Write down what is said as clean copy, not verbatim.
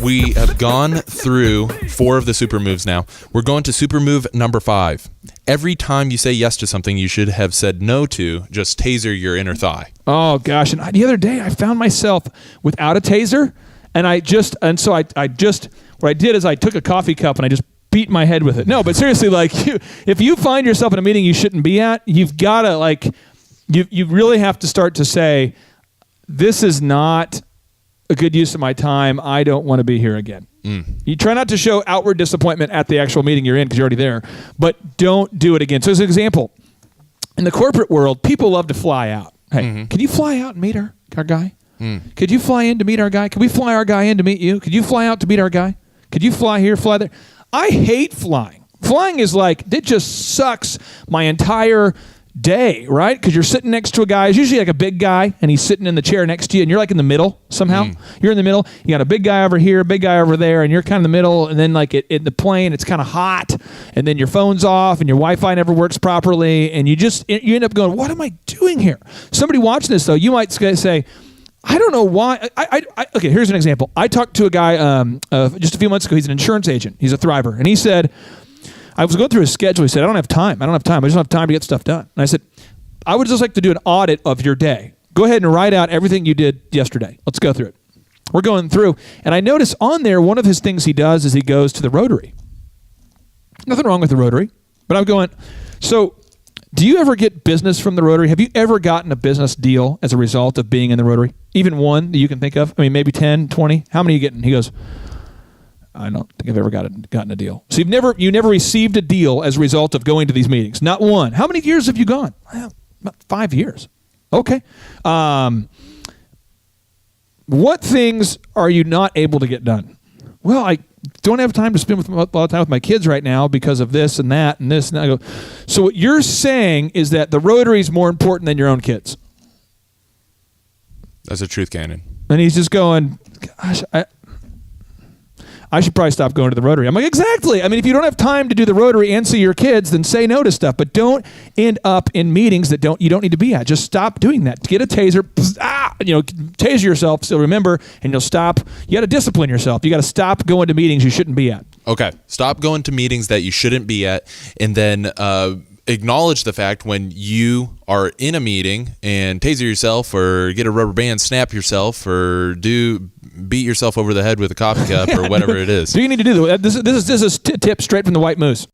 We have gone through 4 of the super moves now. We're going to super move number 5. Every time you say yes to something you should have said no to, just taser your inner thigh. Oh, gosh. And the other day, I found myself without a taser, so what I did is I took a coffee cup and I just beat my head with it. No, but seriously, like, if you find yourself in a meeting you shouldn't be at, you've got to, like, you really have to start to say, this is not a good use of my time. I don't want to be here again. You try not to show outward disappointment at the actual meeting you're in because you're already there, but don't do it again. So as an example, in the corporate world, people love to fly out. Hey, can you fly out and meet our guy? Could you fly in to meet our guy? Could we fly our guy in to meet you? Could you fly out to meet our guy? Could you fly here, fly there? I hate flying. Flying is like, it just sucks my entire day, right? Because you're sitting next to a guy. It's usually like a big guy, and he's sitting in the chair next to you, and you're like in the middle somehow. You're in the middle. You got a big guy over here, a big guy over there, and you're kind of in the middle. And then like in the plane, it's kind of hot, and then your phone's off, and your Wi-Fi never works properly, and you end up going, what am I doing here? Somebody watching this, though, you might say, I don't know why. Okay, here's an example. I talked to a guy just a few months ago. He's an insurance agent. He's a thriver. And he said, I was going through his schedule. He said, I don't have time. I just don't have time to get stuff done. And I said, I would just like to do an audit of your day. Go ahead and write out everything you did yesterday. Let's go through it. We're going through. And I noticed on there, one of his things he does is he goes to the Rotary. Nothing wrong with the Rotary. But I'm going, so do you ever get business from the Rotary? Have you ever gotten a business deal as a result of being in the Rotary? Even one that you can think of? I mean, maybe 10, 20? How many are you getting? He goes, I don't think I've ever gotten a deal. So you never received a deal as a result of going to these meetings. Not one. How many years have you gone? Well, about 5 years. Okay. What things are you not able to get done? Well, I don't have time to spend a lot of time with my kids right now because of this and that and this and that. I go, so what you're saying is that the Rotary is more important than your own kids. That's a truth cannon. And he's just going, gosh, I should probably stop going to the Rotary. I'm like, exactly. I mean, if you don't have time to do the Rotary and see your kids, then say no to stuff. But don't end up in meetings that you don't need to be at. Just stop doing that. Get a taser, taser yourself. So remember, and you'll stop. You got to discipline yourself. You got to stop going to meetings you shouldn't be at. Okay. Stop going to meetings that you shouldn't be at, and then acknowledge the fact when you are in a meeting and taser yourself or get a rubber band, snap yourself, or beat yourself over the head with a coffee cup or whatever it is. So you need to do that. This is a tip straight from the White Moose.